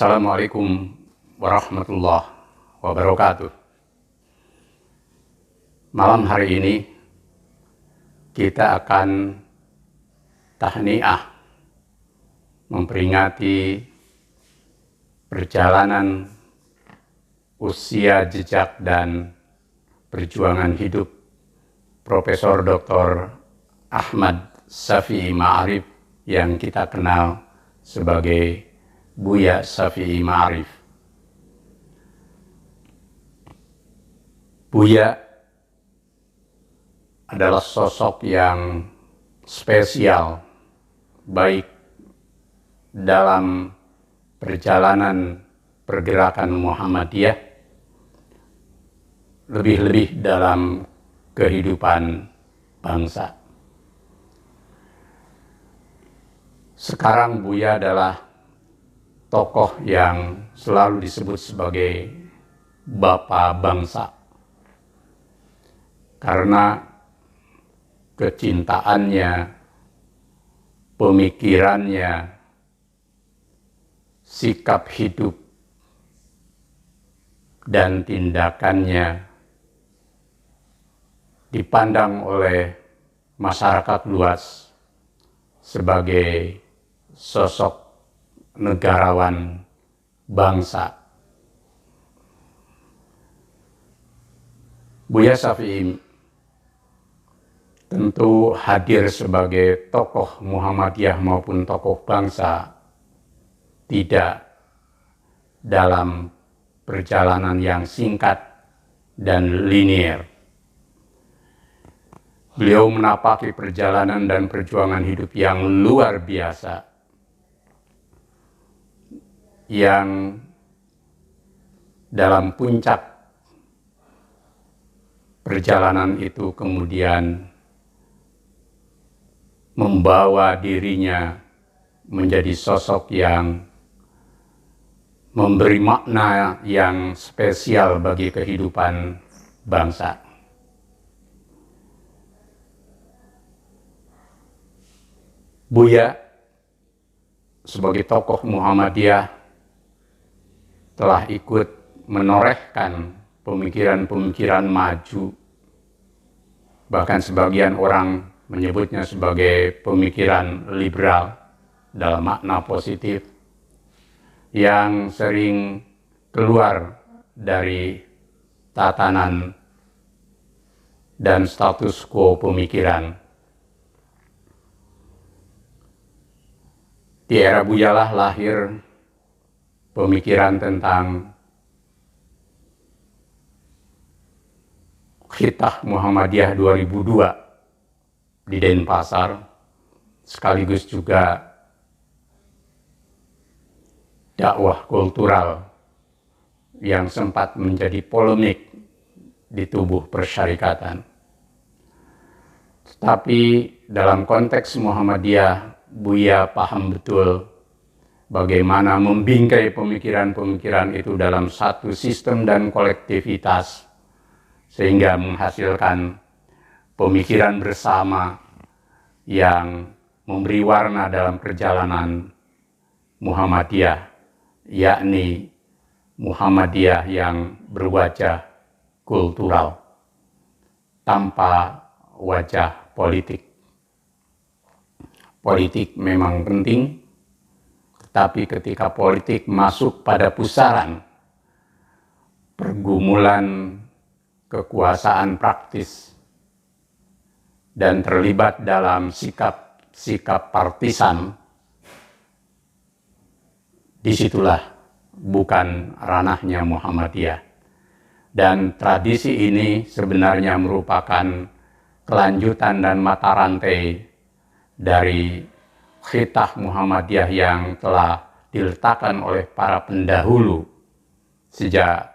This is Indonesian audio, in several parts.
Assalamualaikum warahmatullahi wabarakatuh. Malam hari ini kita akan tahniah memperingati perjalanan usia jejak dan perjuangan hidup Profesor Dr. Ahmad Syafi'i Ma'arif yang kita kenal sebagai Buya Syafi'i Ma'arif. Buya adalah sosok yang spesial, baik dalam perjalanan pergerakan Muhammadiyah, lebih-lebih dalam kehidupan bangsa. Sekarang Buya adalah tokoh yang selalu disebut sebagai Bapak Bangsa karena kecintaannya, pemikirannya, sikap hidup, dan tindakannya dipandang oleh masyarakat luas sebagai sosok negarawan bangsa. Buya Syafi'i tentu hadir sebagai tokoh Muhammadiyah maupun tokoh bangsa tidak dalam perjalanan yang singkat dan linier. Beliau menapaki perjalanan dan perjuangan hidup yang luar biasa, yang dalam puncak perjalanan itu kemudian membawa dirinya menjadi sosok yang memberi makna yang spesial bagi kehidupan bangsa. Buya sebagai tokoh Muhammadiyah telah ikut menorehkan pemikiran-pemikiran maju, bahkan sebagian orang menyebutnya sebagai pemikiran liberal dalam makna positif, yang sering keluar dari tatanan dan status quo pemikiran. Di era Buyalah lahir pemikiran tentang Khitah Muhammadiyah 2002 di Denpasar, sekaligus juga dakwah kultural yang sempat menjadi polemik di tubuh persyarikatan. Tetapi dalam konteks Muhammadiyah, Buya paham betul bagaimana membingkai pemikiran-pemikiran itu dalam satu sistem dan kolektivitas, sehingga menghasilkan pemikiran bersama yang memberi warna dalam perjalanan Muhammadiyah, yakni Muhammadiyah yang berwajah kultural tanpa wajah politik. Politik memang penting, tapi ketika politik masuk pada pusaran pergumulan kekuasaan praktis dan terlibat dalam sikap partisan, disitulah bukan ranahnya Muhammadiyah. Dan tradisi ini sebenarnya merupakan kelanjutan dan mata rantai dari Khitah Muhammadiyah yang telah diletakkan oleh para pendahulu sejak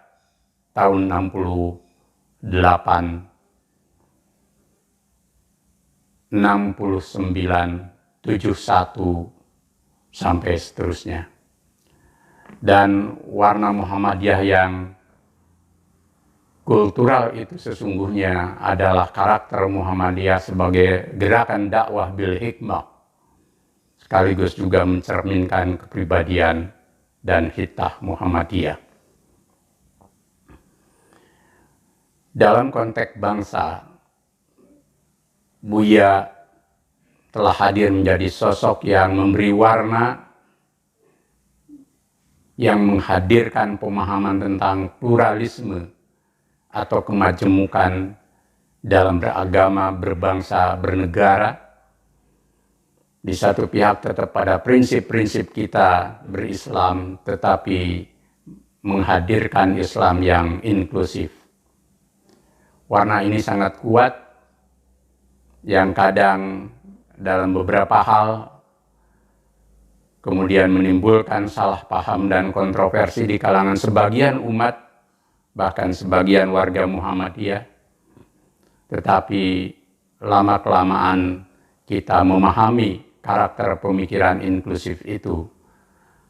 tahun 68, 69, 71, sampai seterusnya. Dan warna Muhammadiyah yang kultural itu sesungguhnya adalah karakter Muhammadiyah sebagai gerakan dakwah bil hikmah, sekaligus juga mencerminkan kepribadian dan Hitah Muhammadiyah. Dalam konteks bangsa, Buya telah hadir menjadi sosok yang memberi warna, yang menghadirkan pemahaman tentang pluralisme atau kemajemukan dalam beragama, berbangsa, bernegara. Di satu pihak tetap pada prinsip-prinsip kita berislam, tetapi menghadirkan Islam yang inklusif. Warna ini sangat kuat, yang kadang dalam beberapa hal kemudian menimbulkan salah paham dan kontroversi di kalangan sebagian umat, bahkan sebagian warga Muhammadiyah. Tetapi lama-kelamaan kita memahami karakter pemikiran inklusif itu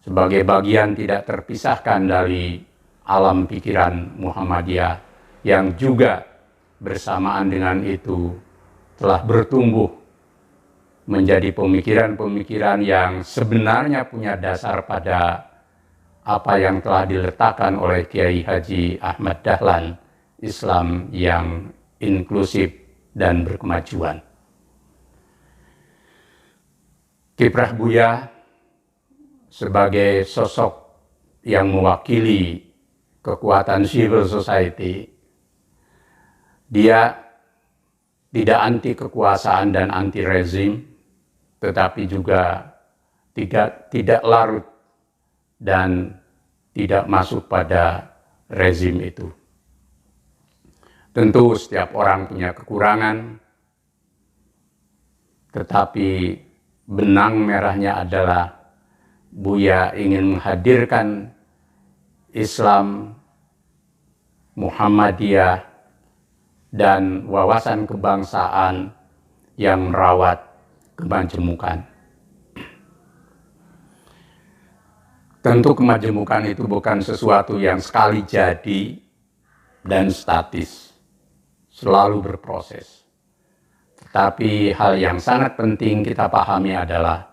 sebagai bagian tidak terpisahkan dari alam pikiran Muhammadiyah yang juga bersamaan dengan itu telah bertumbuh menjadi pemikiran-pemikiran yang sebenarnya punya dasar pada apa yang telah diletakkan oleh Kiai Haji Ahmad Dahlan, Islam yang inklusif dan berkemajuan. Kiprah Buya sebagai sosok yang mewakili kekuatan civil society, dia tidak anti kekuasaan dan anti rezim, tetapi juga tidak larut dan tidak masuk pada rezim itu. Tentu setiap orang punya kekurangan, tetapi benang merahnya adalah Buya ingin menghadirkan Islam, Muhammadiyah, dan wawasan kebangsaan yang merawat kemajemukan. Tentu kemajemukan itu bukan sesuatu yang sekali jadi dan statis, selalu berproses. Tetapi hal yang sangat penting kita pahami adalah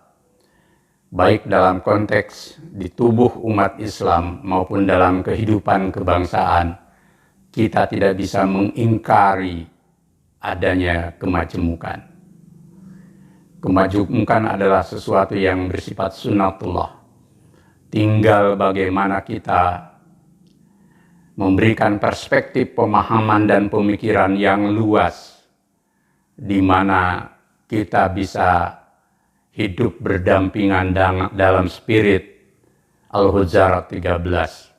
baik dalam konteks di tubuh umat Islam maupun dalam kehidupan kebangsaan, kita tidak bisa mengingkari adanya kemajemukan. Kemajemukan adalah sesuatu yang bersifat sunnatullah. Tinggal bagaimana kita memberikan perspektif pemahaman dan pemikiran yang luas, di mana kita bisa hidup berdampingan dalam spirit Al-Hujurat 13.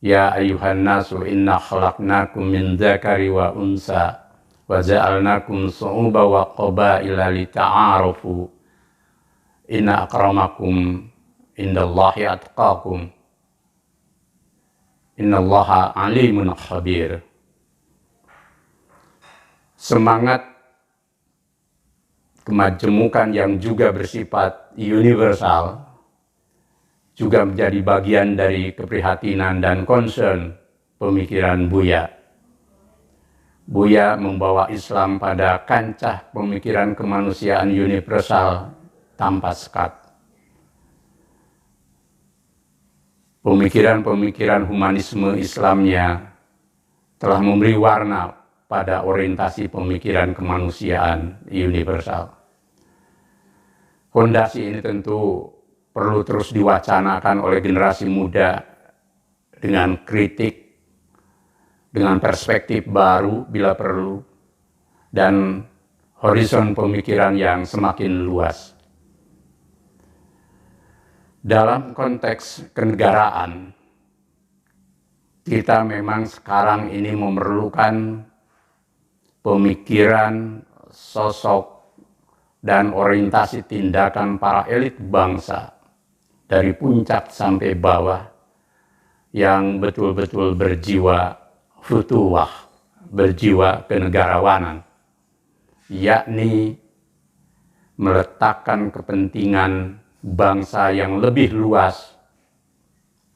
Ya ayuhan nasu inna khalaqnakum min dzakari wa unsa wa ja'alnakum su'uba wa qabaila lita'arufu inna akramakum indallahi atqakum innallaha alimun khabir. Semangat kemajemukan yang juga bersifat universal juga menjadi bagian dari keprihatinan dan concern pemikiran Buya. Buya membawa Islam pada kancah pemikiran kemanusiaan universal tanpa sekat. Pemikiran-pemikiran humanisme Islamnya telah memberi warna pada orientasi pemikiran kemanusiaan universal. Fondasi ini tentu perlu terus diwacanakan oleh generasi muda dengan kritik, dengan perspektif baru bila perlu, dan horizon pemikiran yang semakin luas. Dalam konteks kenegaraan, kita memang sekarang ini memerlukan pemikiran, sosok, dan orientasi tindakan para elit bangsa dari puncak sampai bawah yang betul-betul berjiwa futuwah, berjiwa kenegarawanan, yakni meletakkan kepentingan bangsa yang lebih luas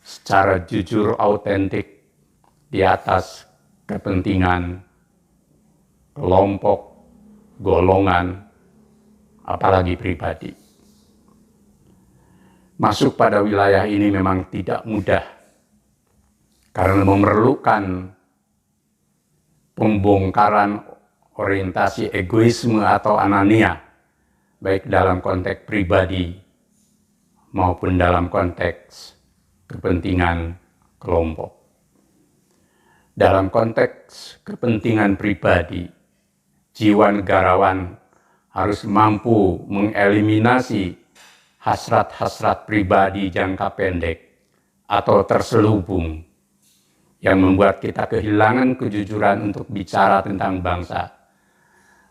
secara jujur autentik di atas kepentingan kelompok, golongan, apalagi pribadi. Masuk pada wilayah ini memang tidak mudah karena memerlukan pembongkaran orientasi egoisme atau anania, baik dalam konteks pribadi maupun dalam konteks kepentingan kelompok. Dalam konteks kepentingan pribadi, jiwa negarawan harus mampu mengeliminasi hasrat-hasrat pribadi jangka pendek atau terselubung yang membuat kita kehilangan kejujuran untuk bicara tentang bangsa,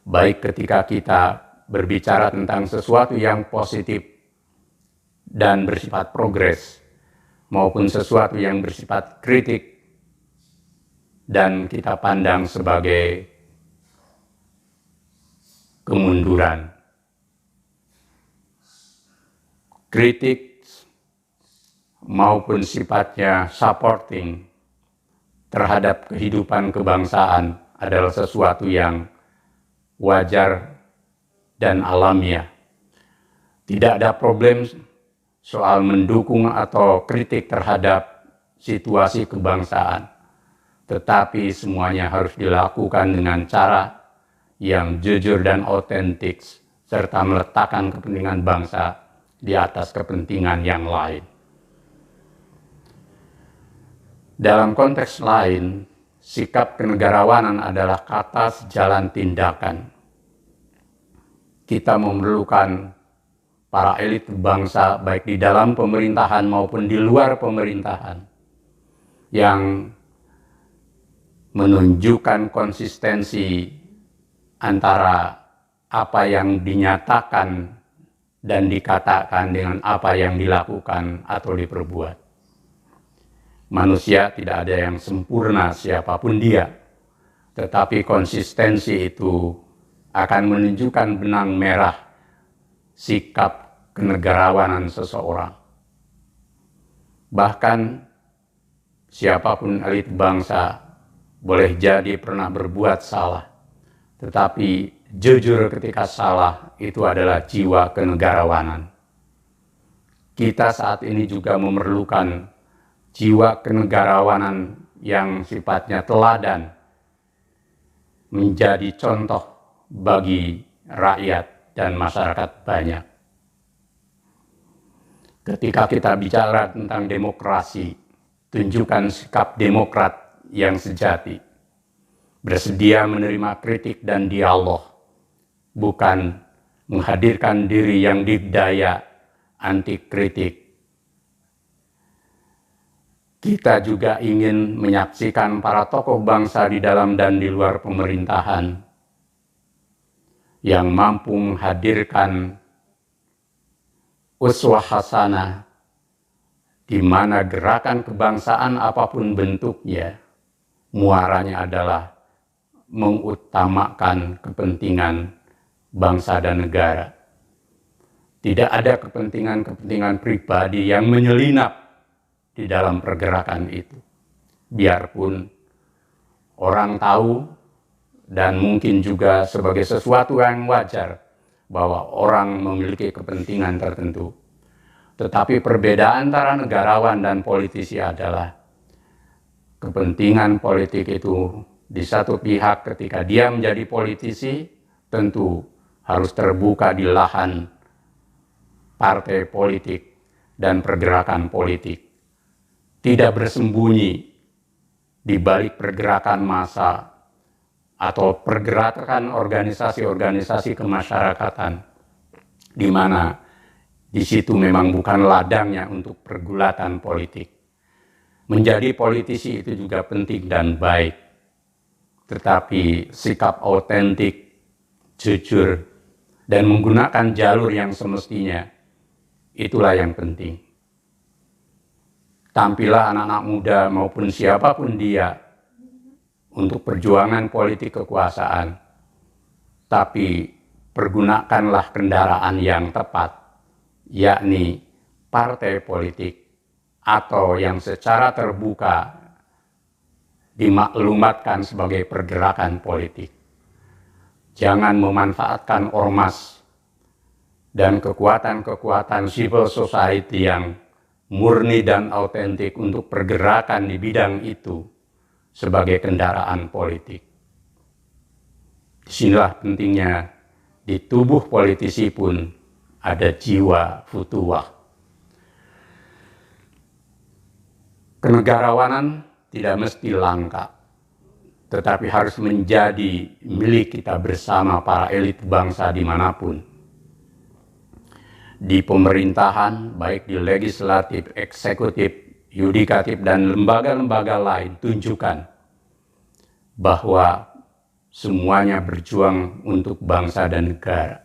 baik ketika kita berbicara tentang sesuatu yang positif dan bersifat progres, maupun sesuatu yang bersifat kritik dan kita pandang sebagai kemunduran. Kritik maupun sifatnya supporting terhadap kehidupan kebangsaan adalah sesuatu yang wajar dan alamiah. Tidak ada problem soal mendukung atau kritik terhadap situasi kebangsaan, tetapi semuanya harus dilakukan dengan cara yang jujur dan otentik, serta meletakkan kepentingan bangsa di atas kepentingan yang lain. Dalam konteks lain, sikap kenegarawanan adalah kata sejalan tindakan. Kita memerlukan para elit bangsa baik di dalam pemerintahan maupun di luar pemerintahan yang menunjukkan konsistensi antara apa yang dinyatakan dan dikatakan dengan apa yang dilakukan atau diperbuat. Manusia tidak ada yang sempurna siapapun dia, tetapi konsistensi itu akan menunjukkan benang merah sikap kenegarawanan seseorang. Bahkan siapapun elit bangsa boleh jadi pernah berbuat salah, tetapi jujur ketika salah itu adalah jiwa kenegarawanan. Kita saat ini juga memerlukan jiwa kenegarawanan yang sifatnya teladan, menjadi contoh bagi rakyat dan masyarakat banyak. Ketika kita bicara tentang demokrasi, tunjukkan sikap demokrat yang sejati, bersedia menerima kritik dan dialog, bukan menghadirkan diri yang dikdaya anti kritik. Kita juga ingin menyaksikan para tokoh bangsa di dalam dan di luar pemerintahan yang mampu menghadirkan uswah hasanah, di mana gerakan kebangsaan apapun bentuknya, muaranya adalah mengutamakan kepentingan bangsa dan negara. Tidak ada kepentingan-kepentingan pribadi yang menyelinap di dalam pergerakan itu. Biarpun orang tahu dan mungkin juga sebagai sesuatu yang wajar bahwa orang memiliki kepentingan tertentu. Tetapi perbedaan antara negarawan dan politisi adalah kepentingan politik itu di satu pihak ketika dia menjadi politisi tentu harus terbuka di lahan partai politik dan pergerakan politik. Tidak bersembunyi di balik pergerakan massa atau pergerakan organisasi-organisasi kemasyarakatan, di mana di situ memang bukan ladangnya untuk pergulatan politik. Menjadi politisi itu juga penting dan baik, tetapi sikap otentik, jujur, dan menggunakan jalur yang semestinya, itulah yang penting. Tampillah anak-anak muda maupun siapapun dia untuk perjuangan politik kekuasaan, tapi pergunakanlah kendaraan yang tepat, yakni partai politik, atau yang secara terbuka dimaklumatkan sebagai pergerakan politik. Jangan memanfaatkan ormas dan kekuatan-kekuatan civil society yang murni dan autentik untuk pergerakan di bidang itu sebagai kendaraan politik. Disinilah pentingnya di tubuh politisi pun ada jiwa futuwah. Kenegarawanan tidak mesti langka, tetapi harus menjadi milik kita bersama para elit bangsa dimanapun. Di pemerintahan, baik di legislatif, eksekutif, yudikatif, dan lembaga-lembaga lain, tunjukkan bahwa semuanya berjuang untuk bangsa dan negara.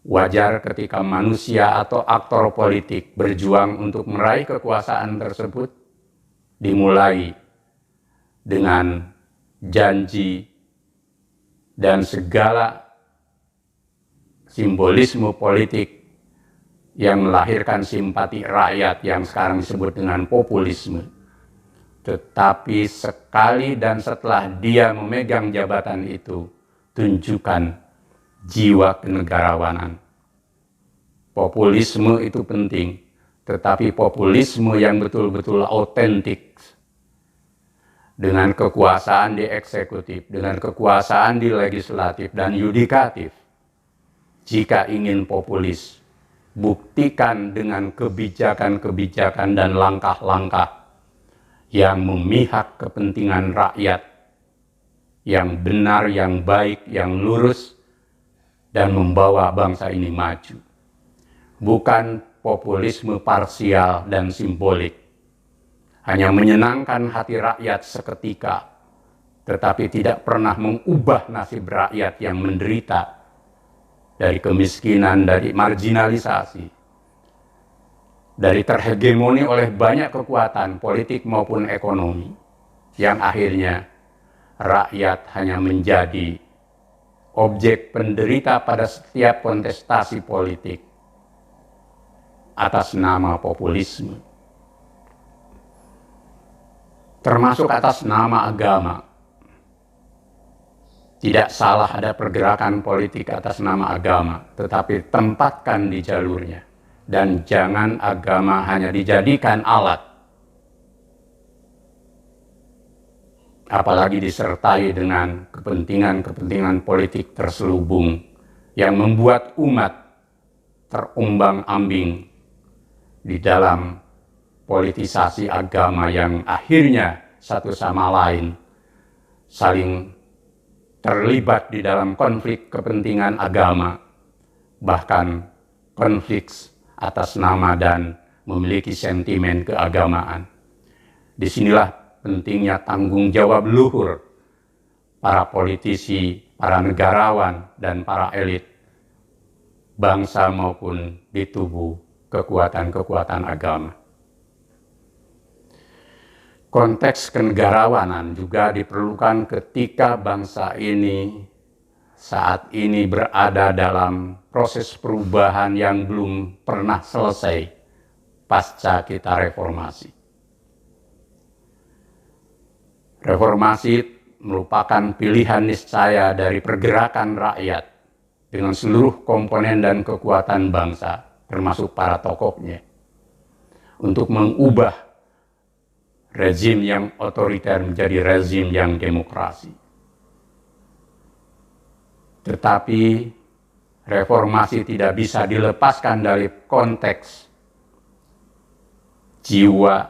Wajar ketika manusia atau aktor politik berjuang untuk meraih kekuasaan tersebut, dimulai dengan janji dan segala simbolisme politik yang melahirkan simpati rakyat yang sekarang disebut dengan populisme. Tetapi sekali dan setelah dia memegang jabatan itu, tunjukkan jiwa kenegarawanan. Populisme itu penting, tetapi populisme yang betul-betul autentik. Dengan kekuasaan di eksekutif, dengan kekuasaan di legislatif dan yudikatif. Jika ingin populis, buktikan dengan kebijakan-kebijakan dan langkah-langkah yang memihak kepentingan rakyat, yang benar, yang baik, yang lurus, dan membawa bangsa ini maju. Bukan populisme parsial dan simbolik, hanya menyenangkan hati rakyat seketika, tetapi tidak pernah mengubah nasib rakyat yang menderita dari kemiskinan, dari marginalisasi, dari terhegemoni oleh banyak kekuatan politik maupun ekonomi, yang akhirnya rakyat hanya menjadi objek penderita pada setiap kontestasi politik atas nama populisme, termasuk atas nama agama. Tidak salah ada pergerakan politik atas nama agama, tetapi tempatkan di jalurnya. Dan jangan agama hanya dijadikan alat, apalagi disertai dengan kepentingan-kepentingan politik terselubung yang membuat umat terombang-ambing di dalam politisasi agama yang akhirnya satu sama lain saling terlibat di dalam konflik kepentingan agama, bahkan konflik atas nama dan memiliki sentimen keagamaan. Disinilah pentingnya tanggung jawab luhur para politisi, para negarawan, dan para elit bangsa maupun di tubuh kekuatan-kekuatan agama. Konteks kenegarawanan juga diperlukan ketika bangsa ini saat ini berada dalam proses perubahan yang belum pernah selesai pasca kita reformasi. Reformasi merupakan pilihan niscaya dari pergerakan rakyat dengan seluruh komponen dan kekuatan bangsa, termasuk para tokohnya, untuk mengubah rezim yang otoriter menjadi rezim yang demokrasi. Tetapi reformasi tidak bisa dilepaskan dari konteks jiwa,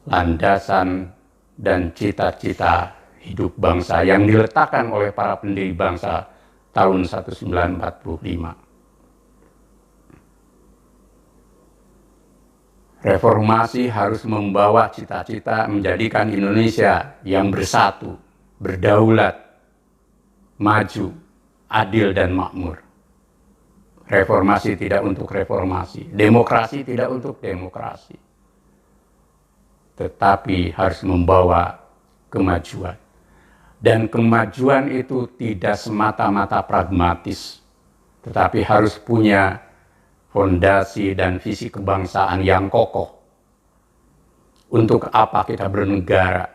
landasan, dan cita-cita hidup bangsa yang diletakkan oleh para pendiri bangsa tahun 1945. Reformasi harus membawa cita-cita menjadikan Indonesia yang bersatu, berdaulat, maju, adil, dan makmur. Reformasi tidak untuk reformasi, demokrasi tidak untuk demokrasi, tetapi harus membawa kemajuan. Dan kemajuan itu tidak semata-mata pragmatis, tetapi harus punya fondasi dan visi kebangsaan yang kokoh. Untuk apa kita bernegara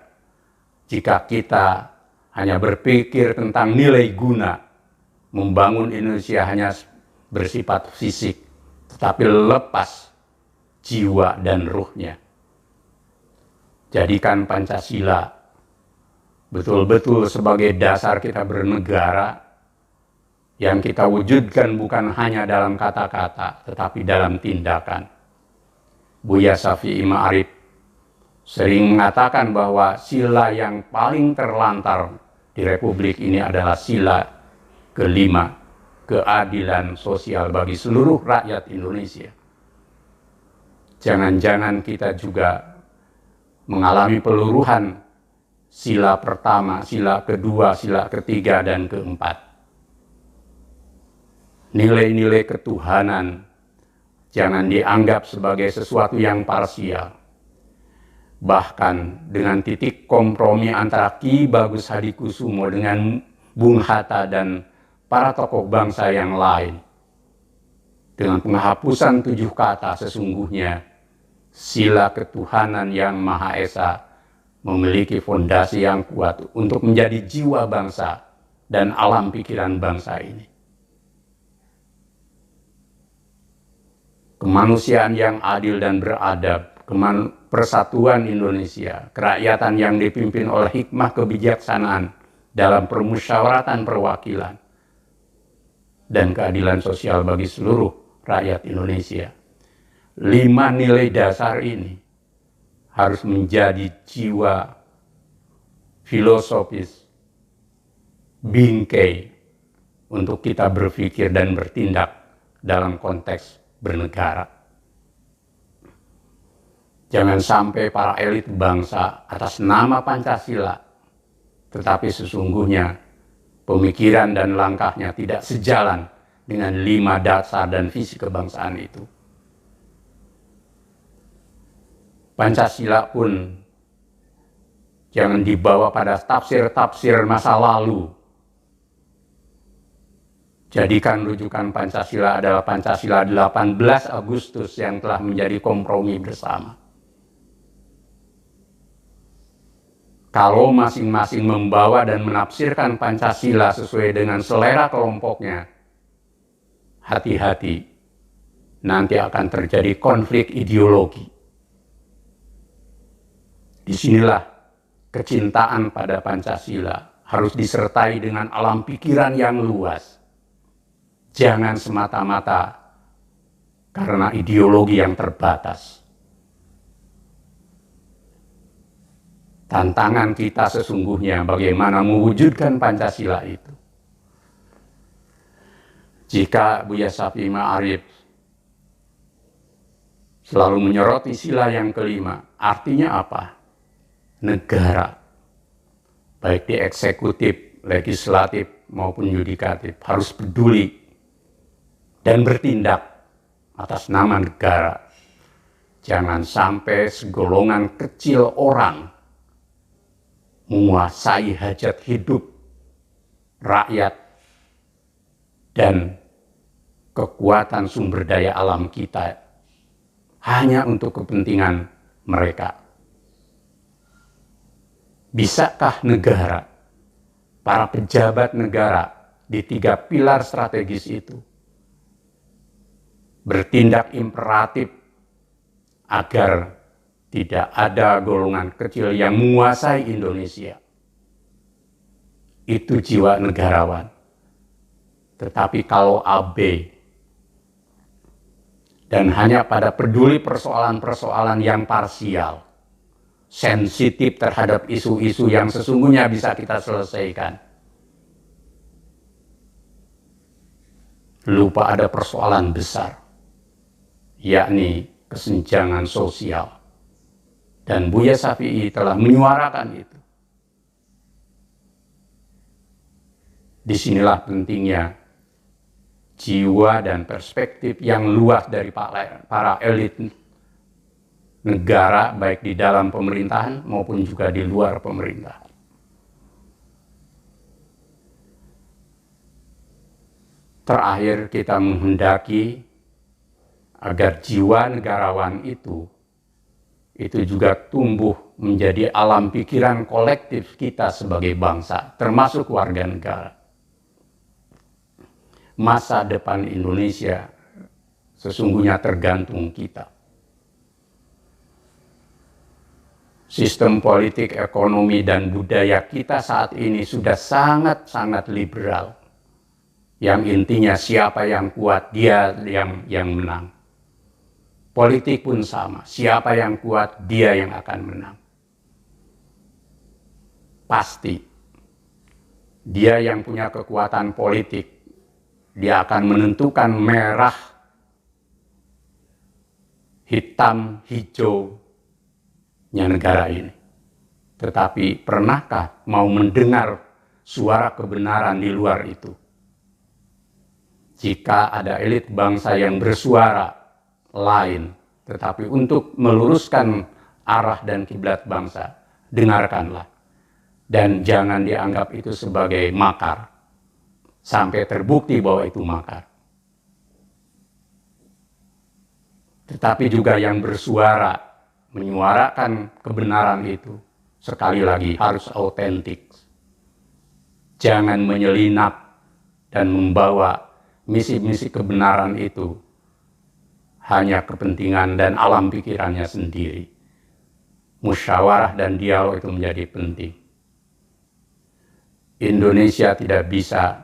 jika kita hanya berpikir tentang nilai guna, membangun Indonesia hanya bersifat fisik, tetapi lepas jiwa dan ruhnya. Jadikan Pancasila betul-betul sebagai dasar kita bernegara, yang kita wujudkan bukan hanya dalam kata-kata, tetapi dalam tindakan. Buya Syafi'i Ma'arif sering mengatakan bahwa sila yang paling terlantar di Republik ini adalah sila kelima, keadilan sosial bagi seluruh rakyat Indonesia. Jangan-jangan kita juga mengalami peluruhan sila pertama, sila kedua, sila ketiga, dan keempat. Nilai-nilai ketuhanan jangan dianggap sebagai sesuatu yang parsial. Bahkan dengan titik kompromi antara Ki Bagus Hadikusumo dengan Bung Hatta dan para tokoh bangsa yang lain, dengan penghapusan 7 kata, sesungguhnya sila ketuhanan yang Maha Esa memiliki fondasi yang kuat untuk menjadi jiwa bangsa dan alam pikiran bangsa ini. Kemanusiaan yang adil dan beradab, persatuan Indonesia, kerakyatan yang dipimpin oleh hikmah kebijaksanaan dalam permusyawaratan perwakilan, dan keadilan sosial bagi seluruh rakyat Indonesia. 5 nilai dasar ini harus menjadi jiwa filosofis, bingkai untuk kita berpikir dan bertindak dalam konteks bernegara. Jangan sampai para elit bangsa atas nama Pancasila, tetapi sesungguhnya pemikiran dan langkahnya tidak sejalan dengan 5 dasar dan visi kebangsaan itu. Pancasila pun jangan dibawa pada tafsir-tafsir masa lalu. Jadikan rujukan Pancasila adalah Pancasila 18 Agustus yang telah menjadi kompromi bersama. Kalau masing-masing membawa dan menafsirkan Pancasila sesuai dengan selera kelompoknya, hati-hati, nanti akan terjadi konflik ideologi. Disinilah kecintaan pada Pancasila harus disertai dengan alam pikiran yang luas. Jangan semata-mata karena ideologi yang terbatas. Tantangan kita sesungguhnya bagaimana mewujudkan Pancasila itu. Jika Buya Syafi'i Ma'arif selalu menyoroti sila yang kelima, artinya apa? Negara, baik di eksekutif, legislatif, maupun yudikatif, harus peduli dan bertindak atas nama negara. Jangan sampai segolongan kecil orang menguasai hajat hidup rakyat dan kekuatan sumber daya alam kita hanya untuk kepentingan mereka. Bisakah negara, para pejabat negara di 3 pilar strategis itu bertindak imperatif agar tidak ada golongan kecil yang menguasai Indonesia? Itu jiwa negarawan. Tetapi kalau abai dan hanya pada peduli persoalan-persoalan yang parsial, sensitif terhadap isu-isu yang sesungguhnya bisa kita selesaikan, lupa ada persoalan besar, yakni kesenjangan sosial. Dan Buya Syafi'i telah menyuarakan itu. Disinilah pentingnya jiwa dan perspektif yang luas dari para elit negara, baik di dalam pemerintahan maupun juga di luar pemerintahan. Terakhir, kita menghendaki agar jiwa negarawan itu juga tumbuh menjadi alam pikiran kolektif kita sebagai bangsa, termasuk warga negara. masa depan Indonesia sesungguhnya tergantung kita. Sistem politik, ekonomi, dan budaya kita saat ini sudah sangat-sangat liberal. Yang intinya siapa yang kuat, dia yang menang. Politik pun sama, siapa yang kuat, dia yang akan menang. Pasti, dia yang punya kekuatan politik, dia akan menentukan merah, hitam, hijaunya negara ini. Tetapi pernahkah mau mendengar suara kebenaran di luar itu? Jika ada elit bangsa yang bersuara lain, tetapi untuk meluruskan arah dan kiblat bangsa, dengarkanlah. Dan jangan dianggap itu sebagai makar, sampai terbukti bahwa itu makar. Tetapi juga yang bersuara, menyuarakan kebenaran itu, sekali lagi harus autentik. Jangan menyelinap dan membawa misi-misi kebenaran itu hanya kepentingan dan alam pikirannya sendiri. Musyawarah dan dialog itu menjadi penting. Indonesia tidak bisa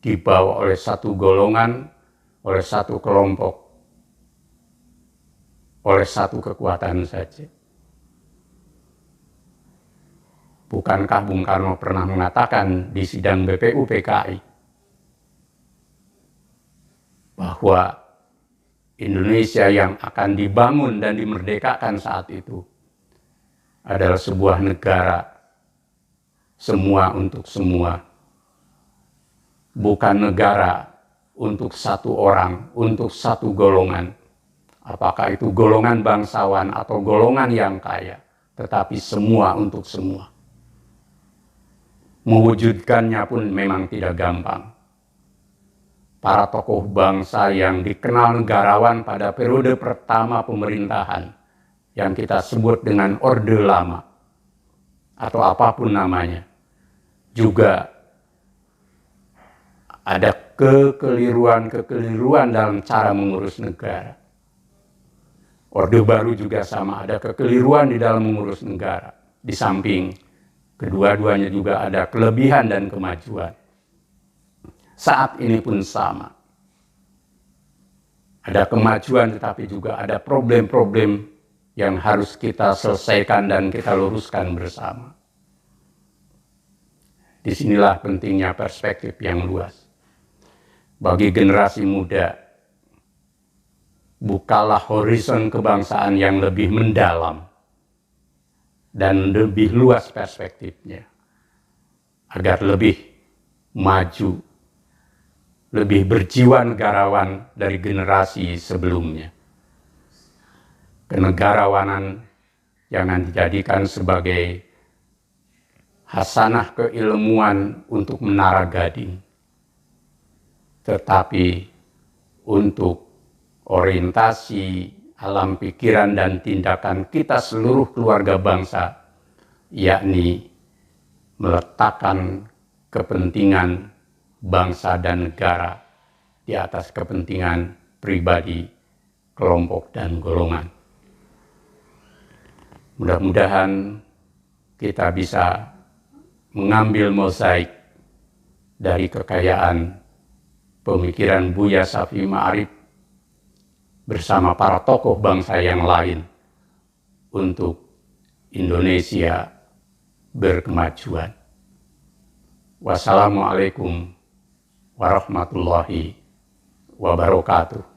dibawa oleh satu golongan, oleh satu kelompok, oleh satu kekuatan saja. Bukankah Bung Karno pernah mengatakan di sidang BPU PKI bahwa Indonesia yang akan dibangun dan dimerdekakan saat itu adalah sebuah negara semua untuk semua, bukan negara untuk satu orang, untuk satu golongan, apakah itu golongan bangsawan atau golongan yang kaya, tetapi semua untuk semua. Mewujudkannya pun memang tidak gampang. Para tokoh bangsa yang dikenal negarawan pada periode pertama pemerintahan, yang kita sebut dengan Orde Lama, atau apapun namanya, juga ada kekeliruan dalam cara mengurus negara. Orde Baru juga sama, ada kekeliruan di dalam mengurus negara. Di samping kedua-duanya juga ada kelebihan dan kemajuan. Saat ini pun sama. Ada kemajuan tetapi juga ada problem-problem yang harus kita selesaikan dan kita luruskan bersama. Disinilah pentingnya perspektif yang luas. Bagi generasi muda, bukalah horizon kebangsaan yang lebih mendalam dan lebih luas perspektifnya, agar lebih maju, lebih berjiwa negarawan dari generasi sebelumnya. Kenegarawanan jangan dijadikan sebagai hasanah keilmuan untuk menara gading, tetapi untuk orientasi alam pikiran dan tindakan kita seluruh keluarga bangsa, yakni meletakkan kepentingan bangsa dan negara di atas kepentingan pribadi, kelompok, dan golongan. Mudah-mudahan kita bisa mengambil mozaik dari kekayaan pemikiran Buya Shafi'i Ma'arif bersama para tokoh bangsa yang lain untuk Indonesia berkemajuan. Wassalamualaikum warahmatullahi wabarakatuh.